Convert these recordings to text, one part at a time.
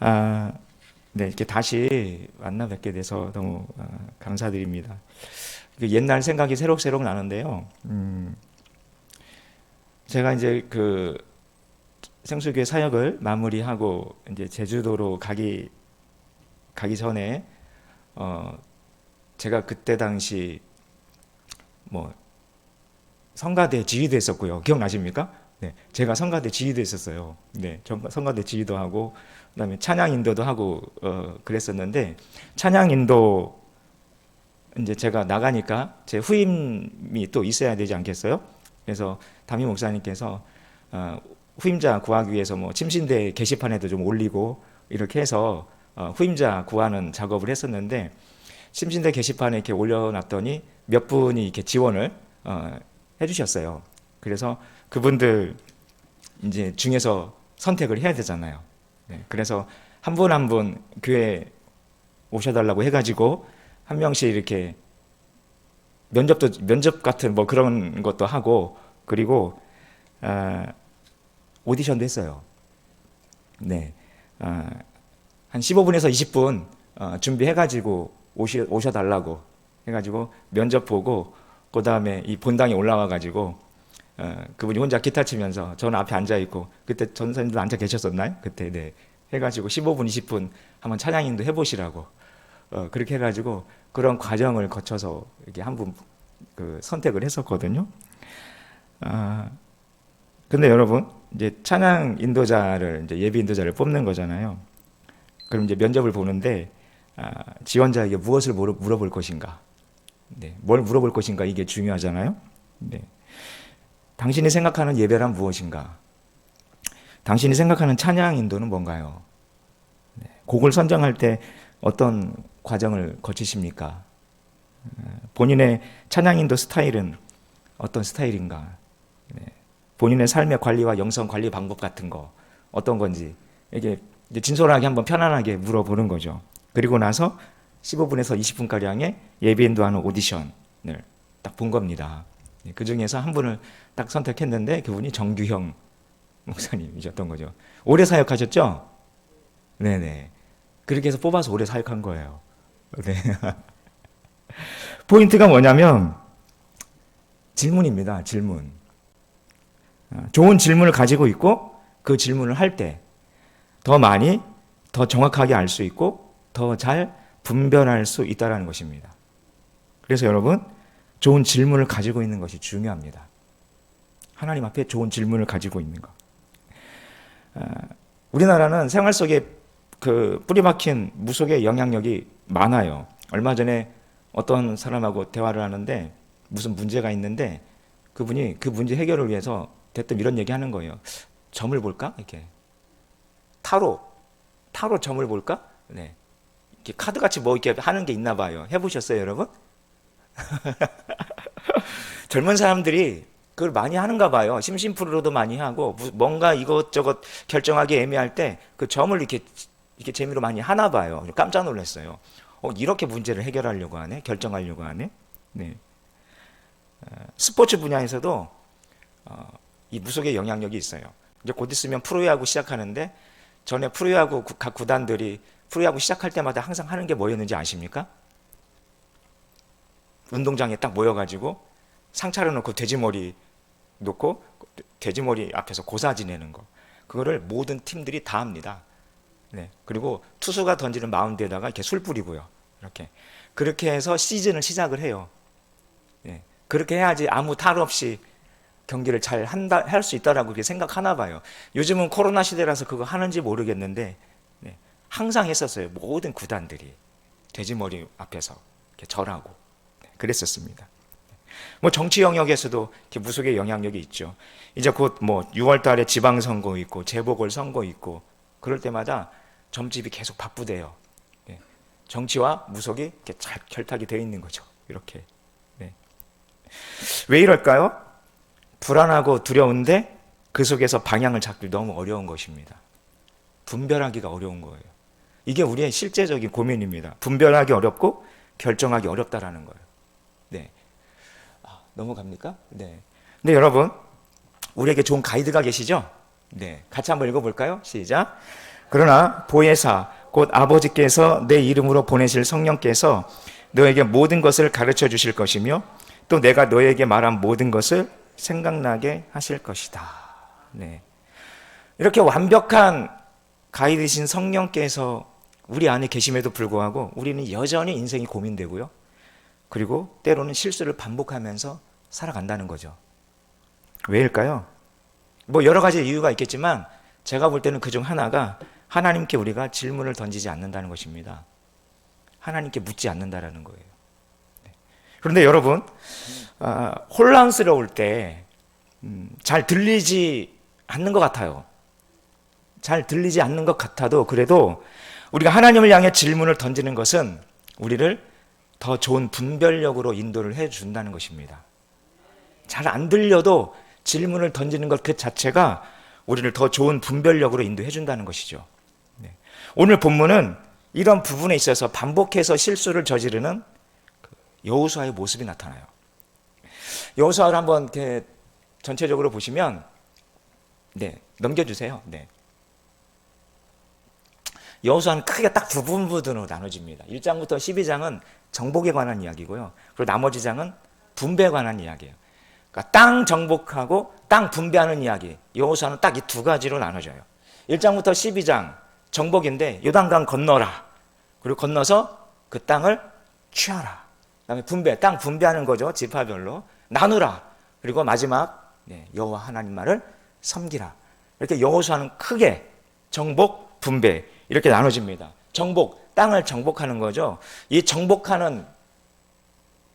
아, 네, 이렇게 다시 만나 뵙게 돼서 너무 감사드립니다. 옛날 생각이 새록새록 나는데요. 제가 이제 그 생수교회 사역을 마무리하고 이제 제주도로 가기 전에 어, 제가 그때 당시 뭐 성가대 지휘도 했었고요. 기억나십니까? 네, 제가 성가대 지휘도 했었어요. 네, 성가대 지휘도 하고 그다음에 찬양 인도도 하고 그랬었는데 찬양 인도 이제 제가 나가니까 제 후임이 또 있어야 되지 않겠어요? 그래서 담임 목사님께서 어, 후임자 구하기 위해서 뭐 침신대 게시판에도 좀 올리고 이렇게 해서 후임자 구하는 작업을 했었는데 침신대 게시판에 이렇게 올려놨더니 몇 분이 이렇게 지원을 해주셨어요. 그래서 그분들 이제 중에서 선택을 해야 되잖아요. 네, 그래서 한 분 한 분 교회 오셔달라고 해가지고 한 명씩 이렇게 면접 같은 뭐 그런 것도 하고 그리고 아, 오디션도 했어요. 네, 한 15분에서 20분 준비해가지고 오셔달라고 해가지고 면접 보고 그 다음에 이 본당에 올라와가지고 그분이 혼자 기타 치면서 저는 앞에 앉아 있고 그때 전사님도 앉아 계셨었나요? 그때 네 해가지고 15분 20분 한번 찬양인도 해보시라고 그렇게 해가지고 그런 과정을 거쳐서 이렇게 한 분 그 선택을 했었거든요. 아 근데 여러분 이제 찬양 인도자를 이제 예비 인도자를 뽑는 거잖아요. 그럼 이제 면접을 보는데 지원자에게 무엇을 물어볼 것인가? 네, 뭘 물어볼 것인가 이게 중요하잖아요. 네, 당신이 생각하는 예배란 무엇인가? 당신이 생각하는 찬양 인도는 뭔가요? 곡을 선정할 때 어떤 과정을 거치십니까? 본인의 찬양 인도 스타일은 어떤 스타일인가? 네, 본인의 삶의 관리와 영성 관리 방법 같은 거 어떤 건지 이게 이제 진솔하게 한번 편안하게 물어보는 거죠. 그리고 나서 15분에서 20분가량의 예비 인도하는 오디션을 딱 본 겁니다. 그 중에서 한 분을 딱 선택했는데 그분이 정규형 목사님이셨던 거죠. 오래 사역하셨죠? 네네. 그렇게 해서 뽑아서 오래 사역한 거예요. 네. 포인트가 뭐냐면 질문입니다. 질문. 좋은 질문을 가지고 있고 그 질문을 할 때 더 많이, 더 정확하게 알 수 있고 더 잘 분별할 수 있다는 것입니다. 그래서 여러분 좋은 질문을 가지고 있는 것이 중요합니다. 하나님 앞에 좋은 질문을 가지고 있는 것. 우리나라는 생활 속에 그 뿌리박힌 무속의 영향력이 많아요. 얼마 전에 어떤 사람하고 대화를 하는데 무슨 문제가 있는데 그분이 그 문제 해결을 위해서 대뜸 이런 얘기 하는 거예요. 점을 볼까? 이렇게. 타로 점을 볼까? 네. 이렇게 카드같이 뭐 이렇게 하는 게 있나 봐요. 해보셨어요, 여러분? 젊은 사람들이 그걸 많이 하는가 봐요. 심심풀이로도 많이 하고 뭔가 이것저것 결정하기 애매할 때 그 점을 이렇게 재미로 많이 하나 봐요. 깜짝 놀랐어요. 이렇게 문제를 해결하려고 하네, 결정하려고 하네. 네. 스포츠 분야에서도 이 무속의 영향력이 있어요. 이제 곧 있으면 프로야구 시작하는데 전에 프로야구 각 구단들이 프로야구 시작할 때마다 항상 하는 게 뭐였는지 아십니까? 운동장에 딱 모여가지고 상 차려놓고 돼지머리 놓고 돼지머리 앞에서 고사 지내는 거. 그거를 모든 팀들이 다 합니다. 네. 그리고 투수가 던지는 마운드에다가 이렇게 술 뿌리고요. 이렇게. 그렇게 해서 시즌을 시작을 해요. 네. 그렇게 해야지 아무 탈 없이 경기를 잘 할 수 있다라고 그렇게 생각하나 봐요. 요즘은 코로나 시대라서 그거 하는지 모르겠는데, 네. 항상 했었어요. 모든 구단들이. 돼지머리 앞에서 이렇게 절하고. 네. 그랬었습니다. 뭐 정치 영역에서도 이렇게 무속의 영향력이 있죠. 이제 곧 뭐 6월 달에 지방선거 있고 재보궐선거 있고 그럴 때마다 점집이 계속 바쁘대요. 네. 정치와 무속이 이렇게 잘 결탁이 되어 있는 거죠. 이렇게. 네. 왜 이럴까요? 불안하고 두려운데 그 속에서 방향을 잡기 너무 어려운 것입니다. 분별하기가 어려운 거예요. 이게 우리의 실제적인 고민입니다. 분별하기 어렵고 결정하기 어렵다라는 거예요. 네. 넘어갑니까? 네. 근데 여러분, 우리에게 좋은 가이드가 계시죠? 네. 같이 한번 읽어볼까요? 시작. 그러나 보혜사 곧 아버지께서 내 이름으로 보내실 성령께서 너에게 모든 것을 가르쳐 주실 것이며 또 내가 너에게 말한 모든 것을 생각나게 하실 것이다. 네. 이렇게 완벽한 가이드신 성령께서 우리 안에 계심에도 불구하고 우리는 여전히 인생이 고민되고요. 그리고 때로는 실수를 반복하면서 살아간다는 거죠. 왜일까요? 뭐 여러 가지 이유가 있겠지만 제가 볼 때는 그중 하나가 하나님께 우리가 질문을 던지지 않는다는 것입니다. 하나님께 묻지 않는다라는 거예요. 그런데 여러분, 혼란스러울 때 잘 들리지 않는 것 같아요. 잘 들리지 않는 것 같아도 그래도 우리가 하나님을 향해 질문을 던지는 것은 우리를 더 좋은 분별력으로 인도를 해준다는 것입니다. 잘 안 들려도 질문을 던지는 것 그 자체가 우리를 더 좋은 분별력으로 인도해 준다는 것이죠. 오늘 본문은 이런 부분에 있어서 반복해서 실수를 저지르는 여호수아의 모습이 나타나요. 여호수아를 한번 이렇게 전체적으로 보시면, 넘겨주세요. 여호수아는 크게 딱 두 부분으로 나눠집니다. 1장부터 12장은 정복에 관한 이야기고요. 그리고 나머지 장은 분배에 관한 이야기예요. 그러니까 땅 정복하고 땅 분배하는 이야기. 여호수아는 딱 이 두 가지로 나눠져요. 1장부터 12장 정복인데 요단강 건너라. 그리고 건너서 그 땅을 취하라. 그다음에 분배, 땅 분배하는 거죠. 지파별로 나누라. 그리고 마지막 여호와 하나님 말을 섬기라. 이렇게 여호수아는 크게 정복, 분배 이렇게 나눠집니다. 정복, 땅을 정복하는 거죠. 이 정복하는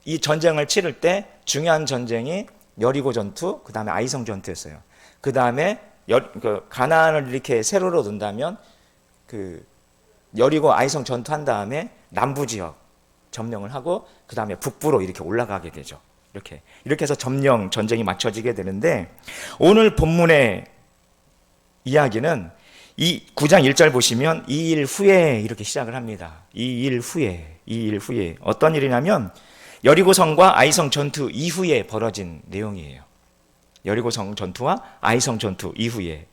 이 전쟁을 치를 때 중요한 전쟁이 여리고 전투, 그 다음에 아이성 전투였어요. 그 다음에 가나안을 이렇게 세로로 둔다면 그 여리고 아이성 전투한 다음에 남부 지역 점령을 하고 그 다음에 북부로 이렇게 올라가게 되죠. 이렇게 해서 점령 전쟁이 맞춰지게 되는데 오늘 본문의 이야기는 이 9장 1절 보시면 2일 후에 이렇게 시작을 합니다. 2일 후에 어떤 일이냐면 여리고성과 아이성 전투 이후에 벌어진 내용이에요. 여리고성 전투와 아이성 전투 이후에.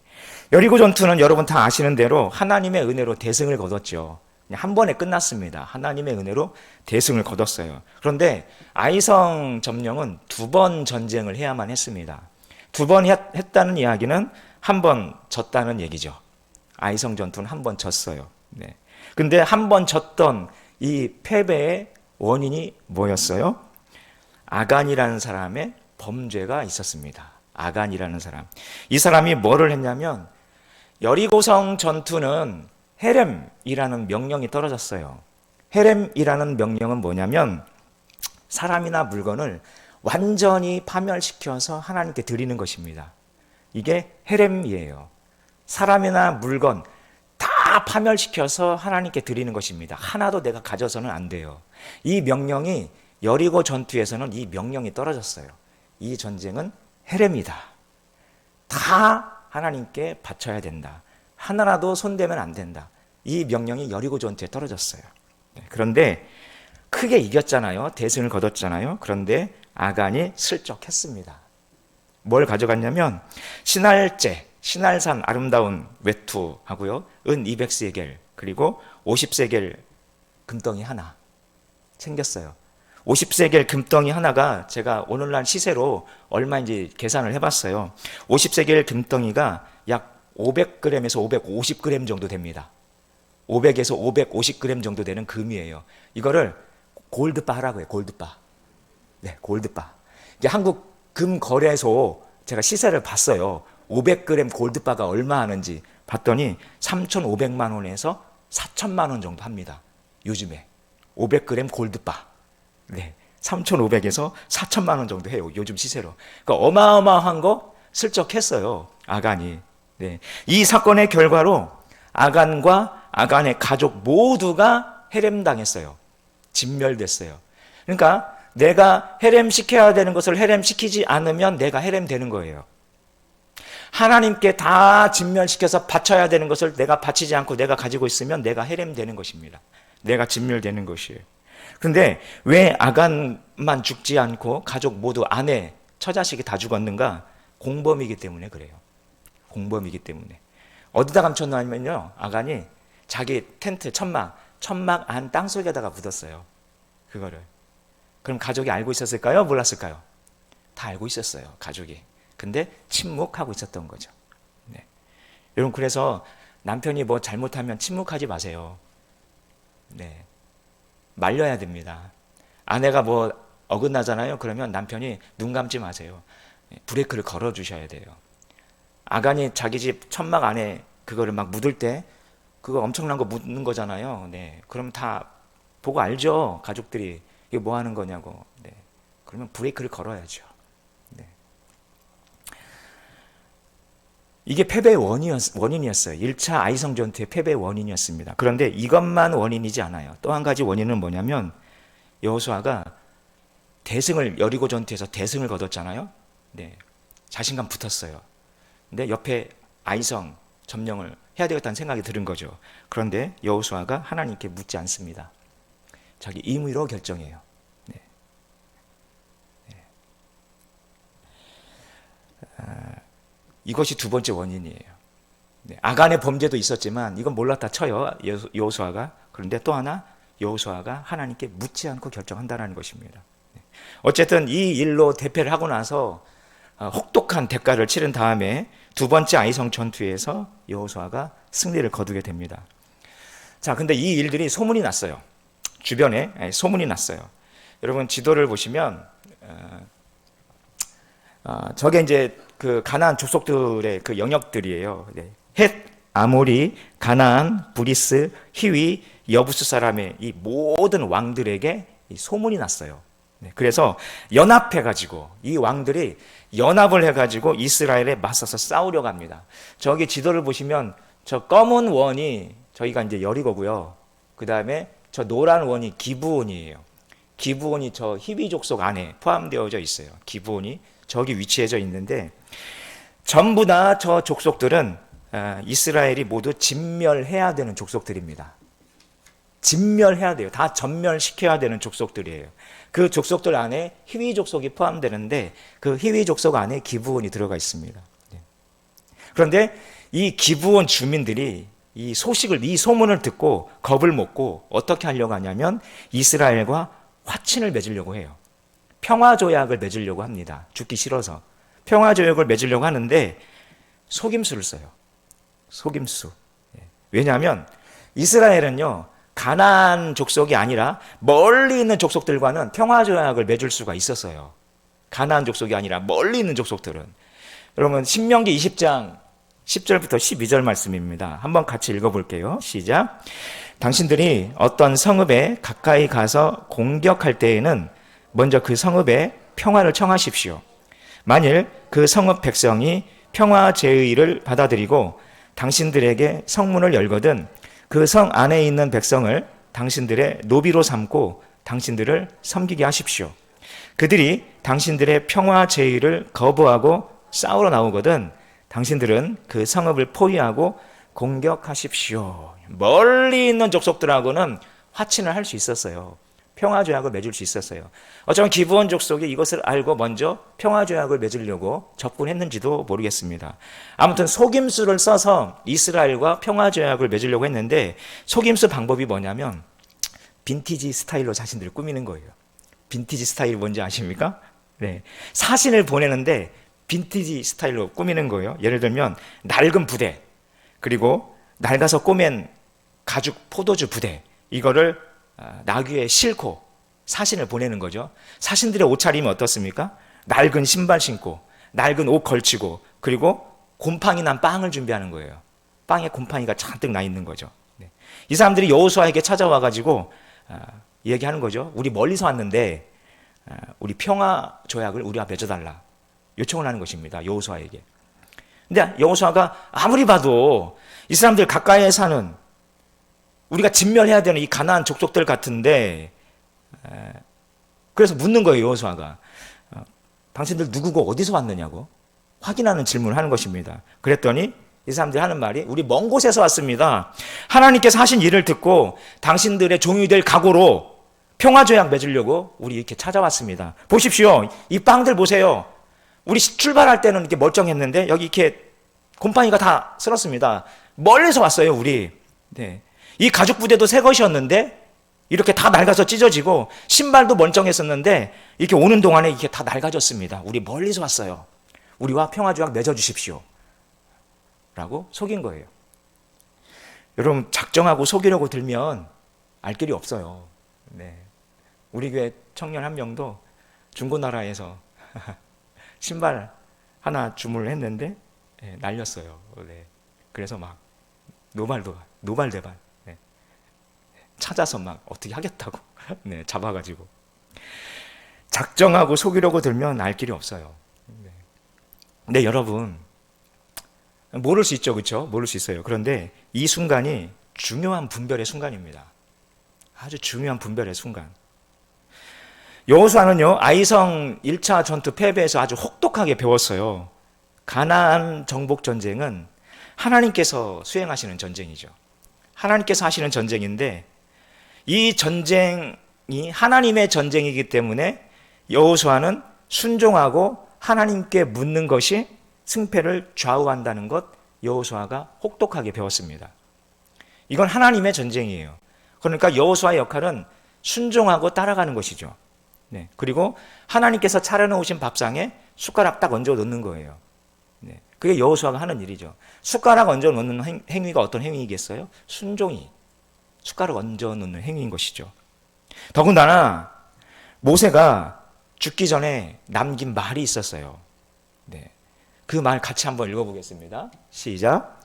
여리고 전투는 여러분 다 아시는 대로 하나님의 은혜로 대승을 거뒀죠. 한 번에 끝났습니다. 하나님의 은혜로 대승을 거뒀어요. 그런데 아이성 점령은 두 번 전쟁을 해야만 했습니다. 두 번 했다는 이야기는 한 번 졌다는 얘기죠. 아이성 전투는 한 번 졌어요. 근데 한 번 졌던 이 패배의 원인이 뭐였어요? 아간이라는 사람의 범죄가 있었습니다. 아간이라는 사람. 이 사람이 뭐를 했냐면 여리고성 전투는 헤렘이라는 명령이 떨어졌어요. 헤렘이라는 명령은 뭐냐면 사람이나 물건을 완전히 파멸시켜서 하나님께 드리는 것입니다. 이게 헤렘이에요. 사람이나 물건 다 파멸시켜서 하나님께 드리는 것입니다. 하나도 내가 가져서는 안 돼요. 이 명령이 여리고 전투에서는 이 명령이 떨어졌어요. 이 전쟁은 헤렘이다. 다 하나님께 바쳐야 된다. 하나라도 손대면 안 된다. 이 명령이 여리고 전투에 떨어졌어요. 그런데 크게 이겼잖아요. 대승을 거뒀잖아요. 그런데 아간이 슬쩍했습니다. 뭘 가져갔냐면 신할제, 신할산 아름다운 외투하고요. 은 200세겔 그리고 50세겔 금덩이 하나 챙겼어요. 50세겔 금덩이 하나가 제가 오늘날 시세로 얼마인지 계산을 해봤어요. 50세겔 금덩이가 약 500g에서 550g 정도 됩니다. 500에서 550g 정도 되는 금이에요. 이거를 골드바 하라고 해요. 골드바. 골드바. 이게 한국 금거래소 제가 시세를 봤어요. 500g 골드바가 얼마 하는지 봤더니 3,500만 원에서 4천만 원 정도 합니다. 요즘에 500g 골드바. 3,500에서 4천만 원 정도 해요. 요즘 시세로. 그러니까 어마어마한 거 슬쩍했어요. 아간이. 이 사건의 결과로 아간과 아간의 가족 모두가 헤렘당했어요. 진멸됐어요. 그러니까 내가 헤렘시켜야 되는 것을 헤렘시키지 않으면 내가 헤렘되는 거예요. 하나님께 다 진멸시켜서 바쳐야 되는 것을 내가 바치지 않고 내가 가지고 있으면 내가 헤렘되는 것입니다. 내가 진멸되는 것이에요. 근데 왜 아간만 죽지 않고 가족 모두 아내, 처자식이 다 죽었는가? 공범이기 때문에 그래요. 공범이기 때문에. 어디다 감췄냐면요, 아간이 자기 텐트 천막 안 땅속에다가 묻었어요. 그거를. 그럼 가족이 알고 있었을까요? 몰랐을까요? 다 알고 있었어요, 가족이. 근데 침묵하고 있었던 거죠. 네. 여러분, 그래서 남편이 뭐 잘못하면 침묵하지 마세요. 네. 말려야 됩니다. 아내가 뭐 어긋나잖아요. 그러면 남편이 눈 감지 마세요. 브레이크를 걸어 주셔야 돼요. 아간이 자기 집 천막 안에 그거를 막 묻을 때 그거 엄청난 거 묻는 거잖아요. 네. 그럼 다 보고 알죠. 가족들이 이게 뭐 하는 거냐고. 네. 그러면 브레이크를 걸어야죠. 네. 이게 패배의 원인이었어요. 1차 아이성 전투의 패배의 원인이었습니다. 그런데 이것만 원인이지 않아요. 또 한 가지 원인은 뭐냐면 여호수아가 대승을 여리고 전투에서 대승을 거뒀잖아요. 네. 자신감 붙었어요. 근데 옆에 아이성 점령을 해야 되겠다는 생각이 들은 거죠. 그런데 여호수아가 하나님께 묻지 않습니다. 자기 임의로 결정해요. 네. 네. 이것이 두 번째 원인이에요. 네. 아간의 범죄도 있었지만 이건 몰랐다 쳐요, 여호수아가. 그런데 또 하나, 여호수아가 하나님께 묻지 않고 결정한다는 것입니다. 네. 어쨌든 이 일로 대패를 하고 나서 혹독한 대가를 치른 다음에 두 번째 아이성 전투에서 여호수아가 승리를 거두게 됩니다. 자, 근데 이 일들이 소문이 났어요. 주변에 소문이 났어요. 여러분, 지도를 보시면 저게 이제 그 가나안 족속들의 그 영역들이에요. 네. 헷, 아모리, 가나안, 브리스, 히위, 여부스 사람의 이 모든 왕들에게 이 소문이 났어요. 네. 그래서 연합해가지고 이 왕들이 연합을 해가지고 이스라엘에 맞서서 싸우려고 합니다. 저기 지도를 보시면 저 검은 원이 저희가 이제 여리고고요. 그 다음에 저 노란 원이 기브온이에요. 기브온이 저 히위 족속 안에 포함되어져 있어요. 기브온이 저기 위치해져 있는데 전부 다 저 족속들은 이스라엘이 모두 진멸해야 되는 족속들입니다. 진멸해야 돼요. 다 전멸시켜야 되는 족속들이에요. 그 족속들 안에 히위 족속이 포함되는데 그 히위 족속 안에 기브온이 들어가 있습니다. 그런데 이 기브온 주민들이 이 소문을 듣고 겁을 먹고 어떻게 하려고 하냐면 이스라엘과 화친을 맺으려고 해요. 평화조약을 맺으려고 합니다. 죽기 싫어서. 평화조약을 맺으려고 하는데 속임수를 써요. 속임수. 왜냐하면 이스라엘은요, 가나안 족속이 아니라 멀리 있는 족속들과는 평화조약을 맺을 수가 있었어요. 가나안 족속이 아니라 멀리 있는 족속들은. 여러분, 신명기 20장 10절부터 12절 말씀입니다. 한번 같이 읽어볼게요. 시작. 당신들이 어떤 성읍에 가까이 가서 공격할 때에는 먼저 그 성읍에 평화를 청하십시오. 만일 그 성읍 백성이 평화 제의를 받아들이고 당신들에게 성문을 열거든 그 성 안에 있는 백성을 당신들의 노비로 삼고 당신들을 섬기게 하십시오. 그들이 당신들의 평화 제의를 거부하고 싸우러 나오거든 당신들은 그 성읍을 포위하고 공격하십시오. 멀리 있는 족속들하고는 화친을 할 수 있었어요. 평화조약을 맺을 수 있었어요. 어쩌면 기브온 족속이 이것을 알고 먼저 평화조약을 맺으려고 접근했는지도 모르겠습니다. 아무튼 속임수를 써서 이스라엘과 평화조약을 맺으려고 했는데 속임수 방법이 뭐냐면 빈티지 스타일로 자신들을 꾸미는 거예요. 빈티지 스타일이 뭔지 아십니까? 네. 사신을 보내는데 빈티지 스타일로 꾸미는 거예요. 예를 들면 낡은 부대, 그리고 낡아서 꼬맨 가죽 포도주 부대, 이거를 나귀에 싣고 사신을 보내는 거죠. 사신들의 옷차림이 어떻습니까? 낡은 신발 신고, 낡은 옷 걸치고, 그리고 곰팡이 난 빵을 준비하는 거예요. 빵에 곰팡이가 잔뜩 나 있는 거죠. 네. 이 사람들이 여호수아에게 찾아와가지고 얘기하는 거죠. 우리 멀리서 왔는데 우리 평화 조약을 우리와 맺어달라 요청을 하는 것입니다. 여호수아에게. 근데 여호수아가 아무리 봐도 이 사람들 가까이에 사는 우리가 진멸해야 되는 이 가나안 족속들 같은데, 그래서 묻는 거예요. 여호수아가 당신들 누구고 어디서 왔느냐고 확인하는 질문을 하는 것입니다. 그랬더니 이 사람들이 하는 말이 우리 먼 곳에서 왔습니다. 하나님께서 하신 일을 듣고 당신들의 종이 될 각오로 평화조약 맺으려고 우리 이렇게 찾아왔습니다. 보십시오. 이 빵들 보세요. 우리 출발할 때는 이렇게 멀쩡했는데 여기 이렇게 곰팡이가 다 쓸었습니다. 멀리서 왔어요, 우리. 네. 이 가죽 부대도 새 것이었는데 이렇게 다 낡아서 찢어지고 신발도 멀쩡했었는데 이렇게 오는 동안에 이게 다 낡아졌습니다. 우리 멀리서 왔어요. 우리와 평화조약 맺어주십시오. 라고 속인 거예요. 여러분, 작정하고 속이려고 들면 알 길이 없어요. 네. 우리 교회 청년 한 명도 중고나라에서 신발 하나 주문을 했는데 날렸어요. 네. 그래서 막 노발대발 네. 찾아서 막 어떻게 하겠다고 네, 잡아가지고. 작정하고 속이려고 들면 알 길이 없어요. 네. 근데 여러분, 모를 수 있죠, 그렇죠? 모를 수 있어요. 그런데 이 순간이 중요한 분별의 순간입니다. 아주 중요한 분별의 순간. 여호수아는요, 아이성 1차 전투 패배에서 아주 혹독하게 배웠어요. 가나안 정복 전쟁은 하나님께서 수행하시는 전쟁이죠. 하나님께서 하시는 전쟁인데 이 전쟁이 하나님의 전쟁이기 때문에 여호수아는 순종하고 하나님께 묻는 것이 승패를 좌우한다는 것, 여호수아가 혹독하게 배웠습니다. 이건 하나님의 전쟁이에요. 그러니까 여호수아의 역할은 순종하고 따라가는 것이죠. 네. 그리고 하나님께서 차려놓으신 밥상에 숟가락 딱 얹어 놓는 거예요. 네. 그게 여호수아가 하는 일이죠. 숟가락 얹어 놓는 행위가 어떤 행위이겠어요? 순종이 숟가락 얹어 놓는 행위인 것이죠. 더군다나 모세가 죽기 전에 남긴 말이 있었어요. 네. 그 말 같이 한번 읽어보겠습니다. 시작.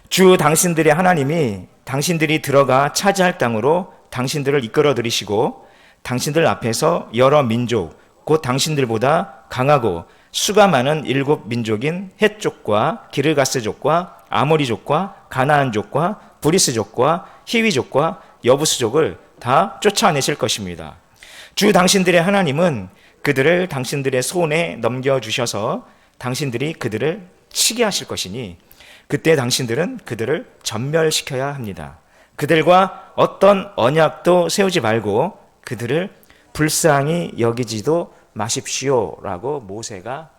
주 당신들의 하나님이 당신들이 들어가 차지할 땅으로 당신들을 이끌어 들이시고 당신들 앞에서 여러 민족 곧 당신들보다 강하고 수가 많은 7 민족인 헷족과 기르가스족과 아모리족과 가나안족과 브리스족과 히위족과 여부스족을 다 쫓아내실 것입니다. 주 당신들의 하나님은 그들을 당신들의 손에 넘겨주셔서 당신들이 그들을 치게 하실 것이니 그때 당신들은 그들을 전멸시켜야 합니다. 그들과 어떤 언약도 세우지 말고 그들을 불쌍히 여기지도 마십시오라고 모세가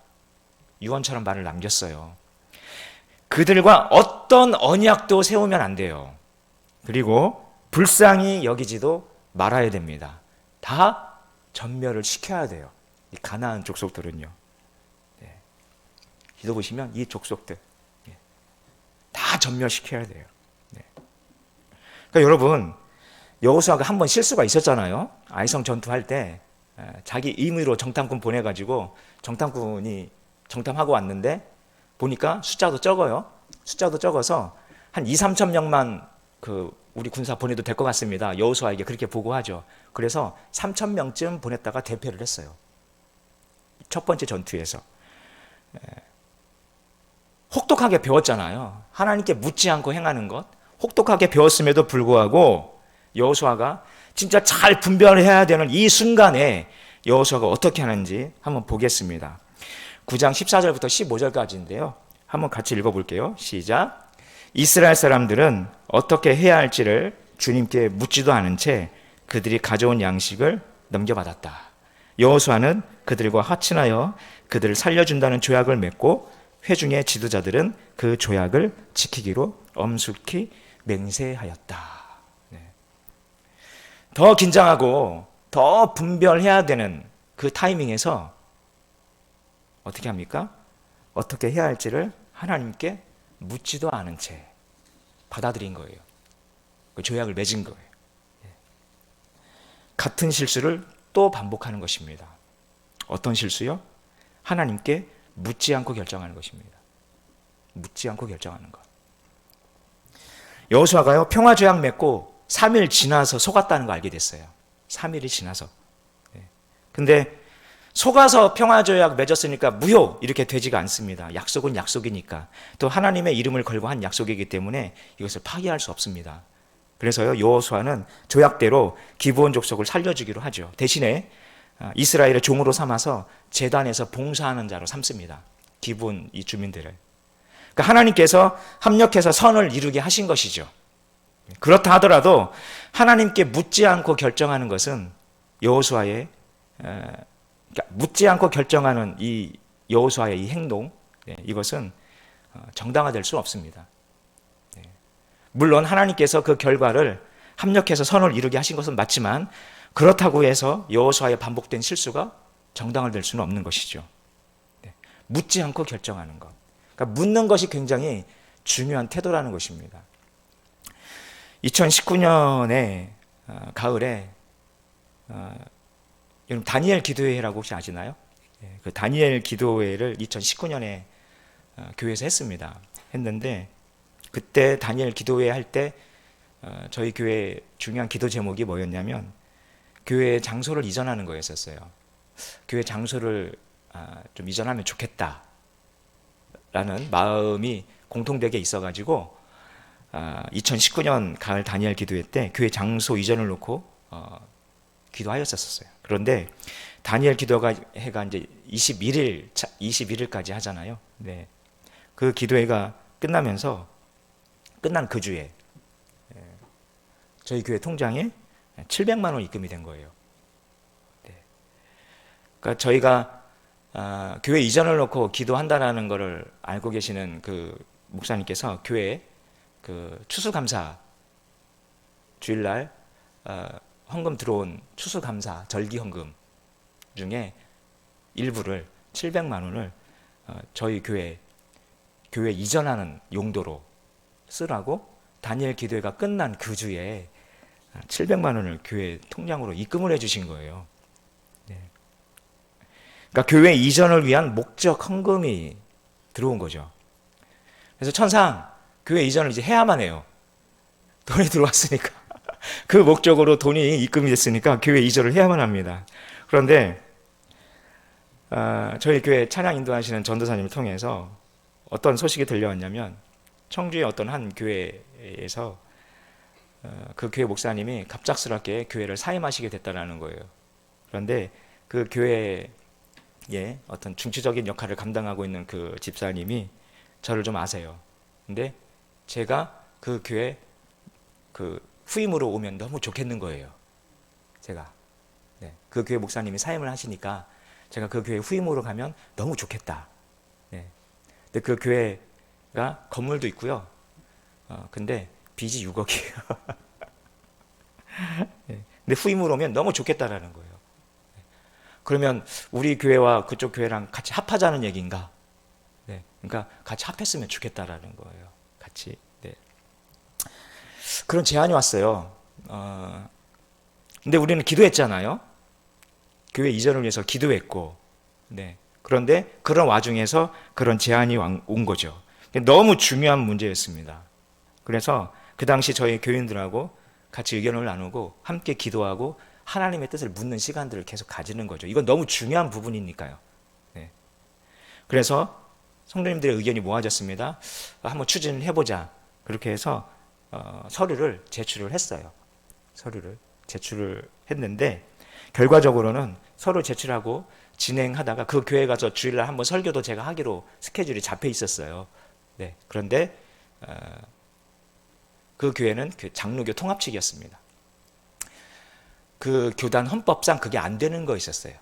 유언처럼 말을 남겼어요. 그들과 어떤 언약도 세우면 안 돼요. 그리고 불쌍히 여기지도 말아야 됩니다. 다 전멸을 시켜야 돼요. 이 가나안 족속들은요. 네. 기도 보시면 이 족속들 다 전멸시켜야 돼요. 네. 그러니까 여러분, 여호수아가 한번 실수가 있었잖아요. 아이성 전투할 때 자기 임의로 정탐꾼 보내가지고 정탐꾼이 정탐하고 왔는데 보니까 숫자도 적어요. 숫자도 적어서 한 2, 3천 명만 우리 군사 보내도 될 것 같습니다. 여호수아에게 그렇게 보고하죠. 그래서 3천 명쯤 보냈다가 대패를 했어요. 첫 번째 전투에서. 혹독하게 배웠잖아요. 하나님께 묻지 않고 행하는 것. 혹독하게 배웠음에도 불구하고 여호수아가 진짜 잘 분별해야 되는 이 순간에 여호수아가 어떻게 하는지 한번 보겠습니다. 9장 14절부터 15절까지인데요. 한번 같이 읽어볼게요. 시작. 이스라엘 사람들은 어떻게 해야 할지를 주님께 묻지도 않은 채 그들이 가져온 양식을 넘겨받았다. 여호수아는 그들과 화친하여 그들을 살려준다는 조약을 맺고 회중의 지도자들은 그 조약을 지키기로 엄숙히 맹세하였다. 네. 더 긴장하고 더 분별해야 되는 그 타이밍에서 어떻게 합니까? 어떻게 해야 할지를 하나님께 묻지도 않은 채 받아들인 거예요. 그 조약을 맺은 거예요. 같은 실수를 또 반복하는 것입니다. 어떤 실수요? 하나님께 묻지 않고 결정하는 것입니다. 묻지 않고 결정하는 것. 여호수아가요, 평화조약 맺고 3일 지나서 속았다는 거 알게 됐어요. 3일이 지나서. 근데 속아서 평화조약 맺었으니까 무효 이렇게 되지가 않습니다. 약속은 약속이니까. 또 하나님의 이름을 걸고 한 약속이기 때문에 이것을 파기할 수 없습니다. 그래서요, 여호수아는 조약대로 기브온 족속을 살려주기로 하죠. 대신에 이스라엘의 종으로 삼아서 제단에서 봉사하는 자로 삼습니다. 기브온 이 주민들을. 그러니까 하나님께서 합력해서 선을 이루게 하신 것이죠. 그렇다 하더라도 하나님께 묻지 않고 결정하는 것은 여호수아의 그러니까 묻지 않고 결정하는 이 여호수아의 이 행동, 이것은 정당화될 수 없습니다. 물론 하나님께서 그 결과를 합력해서 선을 이루게 하신 것은 맞지만 그렇다고 해서 여호수아의 반복된 실수가 정당화 될 수는 없는 것이죠. 묻지 않고 결정하는 것. 그러니까 묻는 것이 굉장히 중요한 태도라는 것입니다. 2019년에 가을에 여러분 다니엘 기도회라고 혹시 아시나요? 그 다니엘 기도회를 2019년에 교회에서 했는데 그때 다니엘 기도회 할 때 저희 교회 중요한 기도 제목이 뭐였냐면 교회 장소를 이전하는 거였었어요. 교회 장소를 좀 이전하면 좋겠다라는 마음이 공통되게 있어가지고 2019년 가을 다니엘 기도회 때 교회 장소 이전을 놓고 기도하였었어요. 그런데 다니엘 기도회가 이제 21일까지 하잖아요. 네. 그 기도회가 끝나면서 끝난 그 주에 저희 교회 통장에 700만 원 입금이 된 거예요. 네. 그러니까 저희가 교회 이전을 놓고 기도한다라는 것을 알고 계시는 그 목사님께서 교회에 그 추수감사 주일날 헌금 들어온 추수감사 절기헌금 중에 일부를 700만 원을 저희 교회 이전하는 용도로 쓰라고 다니엘 기도회가 끝난 그 주에 700만 원을 교회 통장으로 입금을 해주신 거예요. 네. 그러니까 교회 이전을 위한 목적 헌금이 들어온 거죠. 그래서 천상 교회 이전을 이제 해야만 해요. 돈이 들어왔으니까. 그 목적으로 돈이 입금이 됐으니까 교회 이전을 해야만 합니다. 그런데 저희 교회 찬양 인도하시는 전도사님을 통해서 어떤 소식이 들려왔냐면 청주의 어떤 한 교회에서 그 교회 목사님이 갑작스럽게 교회를 사임하시게 됐다라는 거예요. 그런데 그 교회의 어떤 중추적인 역할을 감당하고 있는 그 집사님이 저를 좀 아세요. 근데 제가 그 교회 그 후임으로 오면 너무 좋겠는 거예요. 제가 그 교회 목사님이 사임을 하시니까 제가 그 교회 후임으로 가면 너무 좋겠다. 근데 그 교회가 건물도 있고요. 근데 빚이 6억이에요. 근데 후임으로 오면 너무 좋겠다라는 거예요. 그러면 우리 교회와 그쪽 교회랑 같이 합하자는 얘기인가? 그러니까 같이 합했으면 좋겠다라는 거예요. 같이. 그런 제안이 왔어요. 근데 우리는 기도했잖아요. 교회 이전을 위해서 기도했고, 그런데 그런 와중에서 그런 제안이 온 거죠. 너무 중요한 문제였습니다. 그래서 그 당시 저희 교인들하고 같이 의견을 나누고 함께 기도하고 하나님의 뜻을 묻는 시간들을 계속 가지는 거죠. 이건 너무 중요한 부분이니까요. 그래서 성도님들의 의견이 모아졌습니다. 한번 추진을 해보자. 그렇게 해서 서류를 제출을 했어요. 서류를 제출을 했는데 결과적으로는 서류 제출하고 진행하다가 그 교회 가서 주일날 한번 설교도 제가 하기로 스케줄이 잡혀 있었어요. 그런데 그 교회는 그 장로교 통합 측이었습니다. 그 교단 헌법상 그게 안 되는 거 있었어요.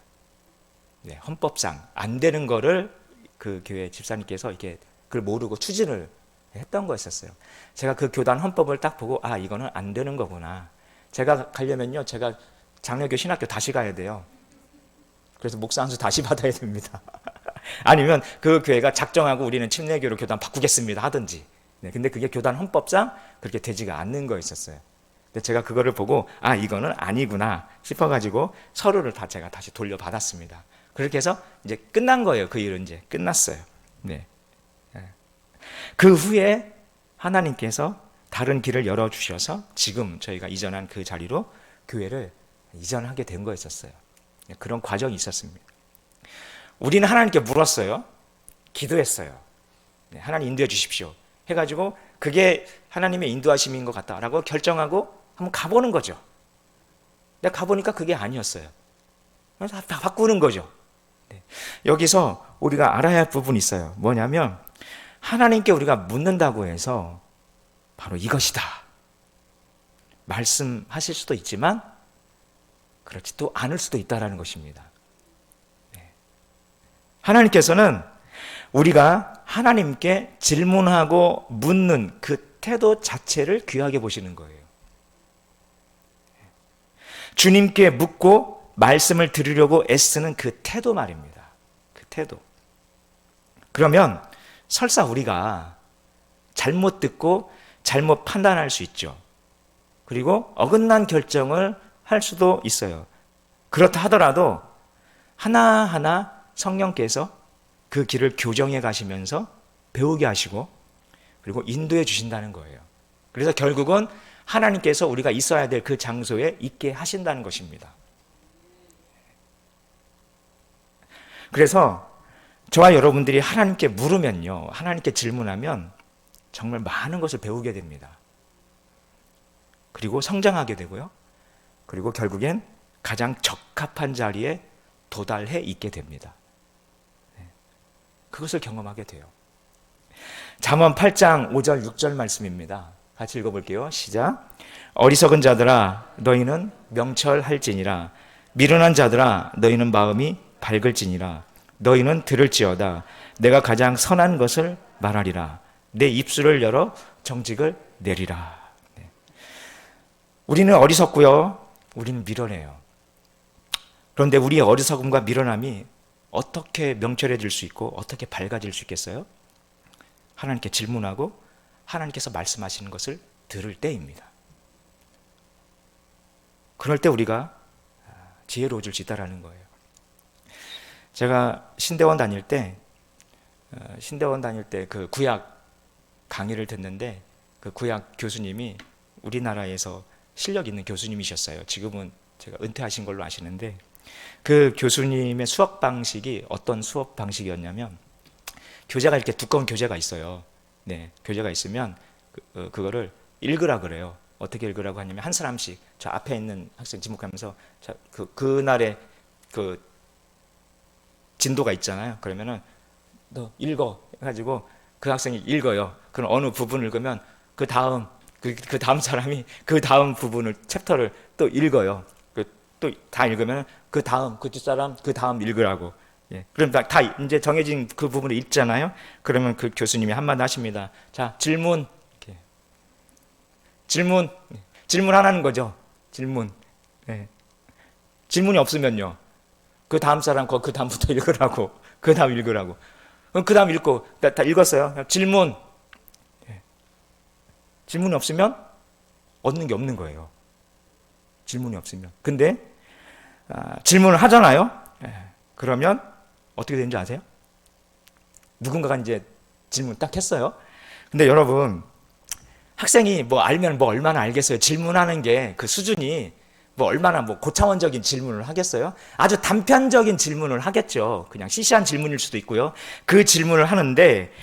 헌법상 안 되는 거를 그 교회 집사님께서 이렇게 그걸 모르고 추진을 했던 거였었어요. 제가 그 교단 헌법을 딱 보고 이거는 안 되는 거구나. 제가 가려면요, 제가 장로교 신학교 다시 가야 돼요. 그래서 목사 한 수 다시 받아야 됩니다. 아니면 그 교회가 작정하고 우리는 침례교로 교단 바꾸겠습니다 하든지. 근데 그게 교단 헌법상 그렇게 되지가 않는 거였었어요. 근데 제가 그거를 보고 이거는 아니구나 싶어가지고 서류를 제가 다시 돌려받았습니다. 그렇게 해서 이제 끝난 거예요. 그 일은 이제 끝났어요. 그 후에 하나님께서 다른 길을 열어주셔서 지금 저희가 이전한 그 자리로 교회를 이전하게 된 거였었어요. 그런 과정이 있었습니다. 우리는 하나님께 물었어요. 기도했어요. 하나님 인도해 주십시오. 해가지고 그게 하나님의 인도하심인 것 같다라고 결정하고 한번 가보는 거죠. 근데 가보니까 그게 아니었어요. 그래서 다 바꾸는 거죠. 여기서 우리가 알아야 할 부분이 있어요. 뭐냐면 하나님께 우리가 묻는다고 해서 바로 이것이다 말씀하실 수도 있지만 그렇지도 않을 수도 있다는 것입니다. 하나님께서는 우리가 하나님께 질문하고 묻는 그 태도 자체를 귀하게 보시는 거예요. 주님께 묻고 말씀을 들으려고 애쓰는 그 태도 말입니다. 그 태도. 그러면 설사 우리가 잘못 듣고 잘못 판단할 수 있죠. 그리고 어긋난 결정을 할 수도 있어요. 그렇다 하더라도 하나하나 성령께서 그 길을 교정해 가시면서 배우게 하시고 그리고 인도해 주신다는 거예요. 그래서 결국은 하나님께서 우리가 있어야 될 그 장소에 있게 하신다는 것입니다. 그래서 저와 여러분들이 하나님께 물으면요, 하나님께 질문하면 정말 많은 것을 배우게 됩니다. 그리고 성장하게 되고요. 그리고 결국엔 가장 적합한 자리에 도달해 있게 됩니다. 그것을 경험하게 돼요. 잠언 8장 5절 6절 말씀입니다. 같이 읽어볼게요. 시작. 어리석은 자들아 너희는 명철할지니라. 미련한 자들아 너희는 마음이 밝을지니라. 너희는 들을지어다. 내가 가장 선한 것을 말하리라. 내 입술을 열어 정직을 내리라. 우리는 어리석고요. 우리는 미련해요. 그런데 우리의 어리석음과 미련함이 어떻게 명철해질 수 있고 어떻게 밝아질 수 있겠어요? 하나님께 질문하고 하나님께서 말씀하시는 것을 들을 때입니다. 그럴 때 우리가 지혜로워질 수 있다는 거예요. 제가 신대원 다닐 때 그 구약 강의를 듣는데 그 구약 교수님이 우리나라에서 실력 있는 교수님이셨어요. 지금은 제가 은퇴하신 걸로 아시는데 그 교수님의 수업 방식이 어떤 수업 방식이었냐면 교재가 이렇게 두꺼운 교재가 있어요. 네, 교재가 있으면 그거를 읽으라 그래요. 어떻게 읽으라고 하냐면 한 사람씩 저 앞에 있는 학생 지목하면서 그날의 그 진도가 있잖아요. 그러면은 너 읽어 해가지고 그 학생이 읽어요. 그럼 어느 부분을 읽으면 그 다음 사람이 그 다음 부분을 챕터를 또 읽어요. 또 다 읽으면 그 다음 그 뒷사람 그 다음 읽으라고. 예. 그럼 다 이제 정해진 그 부분을 읽잖아요. 그러면 그 교수님이 한마디 하십니다. 자, 질문. 이렇게. 질문하라는 거죠. 질문. 예. 질문이 없으면요. 그 다음 사람 그 다음부터 읽으라고. 그 다음 읽으라고. 그럼 그 다음 읽고 다 읽었어요. 질문. 예. 질문이 없으면 얻는 게 없는 거예요. 질문이 없으면. 근데 질문을 하잖아요. 그러면 어떻게 되는지 아세요? 누군가가 이제 질문 딱 했어요. 근데 여러분 학생이 뭐 알면 뭐 얼마나 알겠어요. 질문하는 게 그 수준이 뭐 얼마나 뭐 고차원적인 질문을 하겠어요. 아주 단편적인 질문을 하겠죠. 그냥 시시한 질문일 수도 있고요. 그 질문을 하는데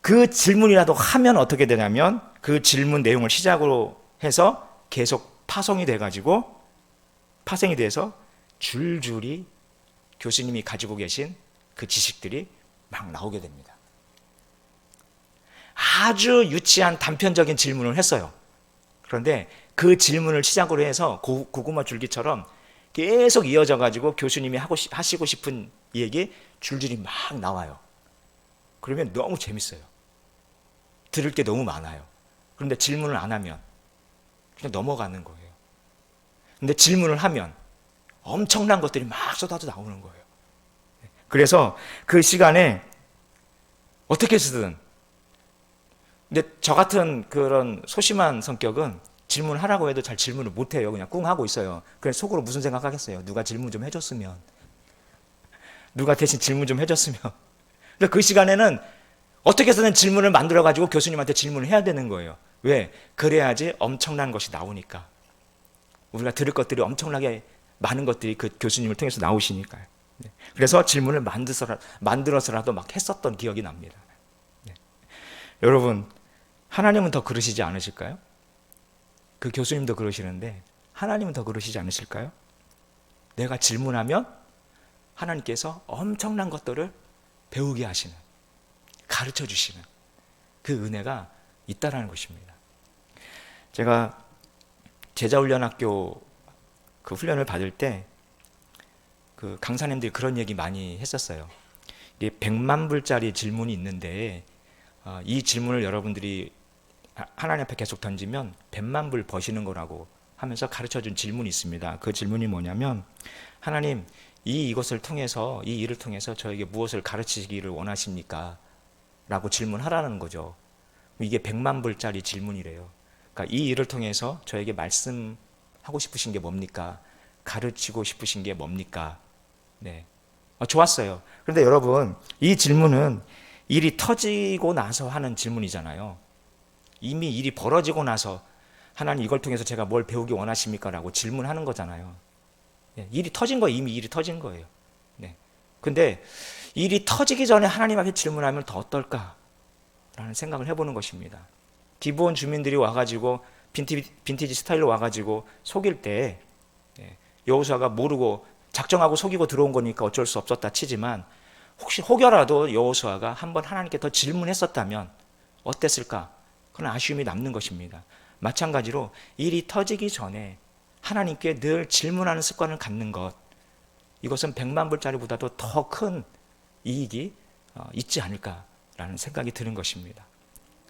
그 질문이라도 하면 어떻게 되냐면 그 질문 내용을 시작으로 해서 계속 파송이 돼가지고 파생이 돼서 줄줄이 교수님이 가지고 계신 그 지식들이 막 나오게 됩니다. 아주 유치한 단편적인 질문을 했어요. 그런데 그 질문을 시작으로 해서 고구마 줄기처럼 계속 이어져 가지고 교수님이 하시고 싶은 얘기 줄줄이 막 나와요. 그러면 너무 재밌어요. 들을 게 너무 많아요. 그런데 질문을 안 하면 그냥 넘어가는 거예요. 근데 질문을 하면 엄청난 것들이 막 쏟아져 나오는 거예요. 그래서 그 시간에 어떻게 쓰든. 근데 저 같은 그런 소심한 성격은 질문하라고 해도 잘 질문을 못해요. 그냥 꿍 하고 있어요. 그래서 속으로 무슨 생각하겠어요? 누가 질문 좀 해줬으면. 누가 대신 질문 좀 해줬으면. 근데 그 시간에는 어떻게 해서든 질문을 만들어가지고 교수님한테 질문을 해야 되는 거예요. 왜? 그래야지 엄청난 것이 나오니까. 우리가 들을 것들이 엄청나게 많은 것들이 그 교수님을 통해서 나오시니까요. 그래서 질문을 만들어서라도 막 했었던 기억이 납니다. 여러분, 하나님은 더 그러시지 않으실까요? 그 교수님도 그러시는데 하나님은 더 그러시지 않으실까요? 내가 질문하면 하나님께서 엄청난 것들을 배우게 하시는, 가르쳐 주시는 그 은혜가 있다라는 것입니다. 제가 제자훈련학교 그 훈련을 받을 때 그 강사님들이 그런 얘기 많이 했었어요. 이게 100만 불짜리 질문이 있는데 이 질문을 여러분들이 하나님 앞에 계속 던지면 100만 불 버시는 거라고 하면서 가르쳐준 질문이 있습니다. 그 질문이 뭐냐면, 하나님, 이것을 통해서, 이 일을 통해서 저에게 무엇을 가르치기를 원하십니까? 라고 질문하라는 거죠. 이게 100만 불짜리 질문이래요. 그러니까 이 일을 통해서 저에게 말씀하고 싶으신 게 뭡니까? 가르치고 싶으신 게 뭡니까? 네. 좋았어요. 그런데 여러분, 이 질문은 일이 터지고 나서 하는 질문이잖아요. 이미 일이 벌어지고 나서 하나님 이걸 통해서 제가 뭘 배우기 원하십니까? 라고 질문하는 거잖아요. 일이 터진 거예요. 이미 일이 터진 거예요. 네. 근데 일이 터지기 전에 하나님 앞에 질문하면 더 어떨까? 라는 생각을 해보는 것입니다. 기브온 주민들이 와가지고 빈티지 스타일로 와가지고 속일 때 여호수아가 모르고 작정하고 속이고 들어온 거니까 어쩔 수 없었다 치지만, 혹시 혹여라도 여호수아가 한번 하나님께 더 질문했었다면 어땠을까? 그런 아쉬움이 남는 것입니다. 마찬가지로 일이 터지기 전에 하나님께 늘 질문하는 습관을 갖는 것, 이것은 100만 불짜리보다도 더 큰 이익이 있지 않을까라는 생각이 드는 것입니다.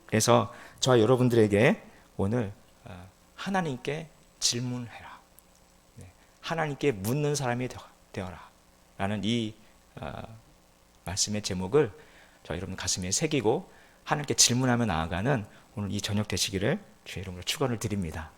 그래서 저와 여러분들에게 오늘 하나님께 질문해라, 하나님께 묻는 사람이 되어라 라는 이 말씀의 제목을 저 여러분 가슴에 새기고 하나님께 질문하며 나아가는 오늘 이 저녁 되시기를 주의 이름으로 축원을 드립니다.